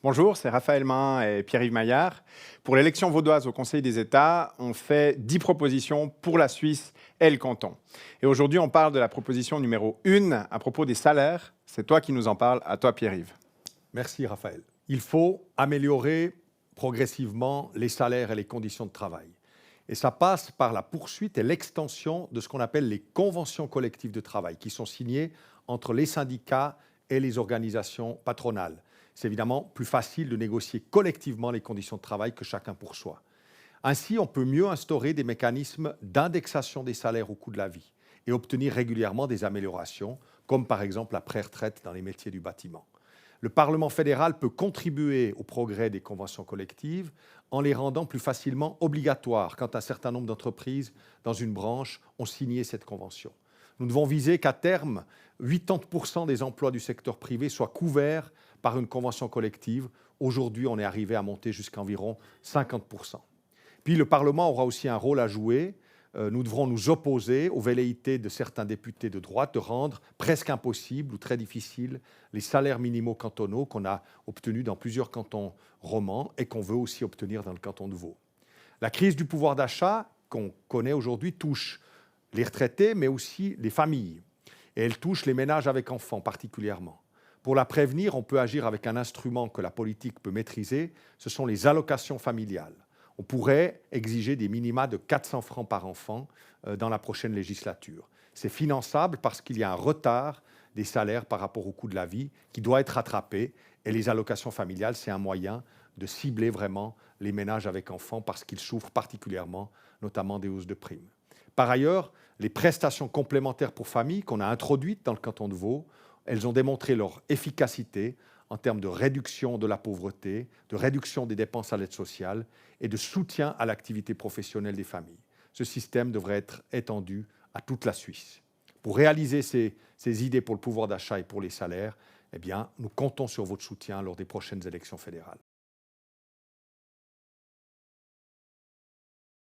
Bonjour, c'est Raphaël Main et Pierre-Yves Maillard. Pour l'élection vaudoise au Conseil des États, on fait 10 propositions pour la Suisse et le canton. Et aujourd'hui, on parle de la proposition numéro 1 à propos des salaires. C'est toi qui nous en parles, à toi Pierre-Yves. Merci Raphaël. Il faut améliorer progressivement les salaires et les conditions de travail. Et ça passe par la poursuite et l'extension de ce qu'on appelle les conventions collectives de travail, qui sont signées entre les syndicats et les organisations patronales. C'est évidemment plus facile de négocier collectivement les conditions de travail que chacun pour soi. Ainsi, on peut mieux instaurer des mécanismes d'indexation des salaires au coût de la vie et obtenir régulièrement des améliorations, comme par exemple la pré-retraite dans les métiers du bâtiment. Le Parlement fédéral peut contribuer au progrès des conventions collectives en les rendant plus facilement obligatoires quand un certain nombre d'entreprises dans une branche ont signé cette convention. Nous devons viser qu'à terme, 80% des emplois du secteur privé soient couverts par une convention collective. Aujourd'hui, on est arrivé à monter jusqu'à environ 50%. Puis le Parlement aura aussi un rôle à jouer. Nous devrons nous opposer aux velléités de certains députés de droite de rendre presque impossible ou très difficile les salaires minimaux cantonaux qu'on a obtenus dans plusieurs cantons romans et qu'on veut aussi obtenir dans le canton de Vaud. La crise du pouvoir d'achat qu'on connaît aujourd'hui touche les retraités, mais aussi les familles. Et elle touche les ménages avec enfants particulièrement. Pour la prévenir, on peut agir avec un instrument que la politique peut maîtriser, ce sont les allocations familiales. On pourrait exiger des minima de 400 francs par enfant dans la prochaine législature. C'est finançable parce qu'il y a un retard des salaires par rapport au coût de la vie qui doit être rattrapé. Et les allocations familiales, c'est un moyen de cibler vraiment les ménages avec enfants parce qu'ils souffrent particulièrement, notamment des hausses de primes. Par ailleurs, les prestations complémentaires pour famille qu'on a introduites dans le canton de Vaud, elles ont démontré leur efficacité en termes de réduction de la pauvreté, de réduction des dépenses à l'aide sociale et de soutien à l'activité professionnelle des familles. Ce système devrait être étendu à toute la Suisse. Pour réaliser ces idées pour le pouvoir d'achat et pour les salaires, eh bien, nous comptons sur votre soutien lors des prochaines élections fédérales.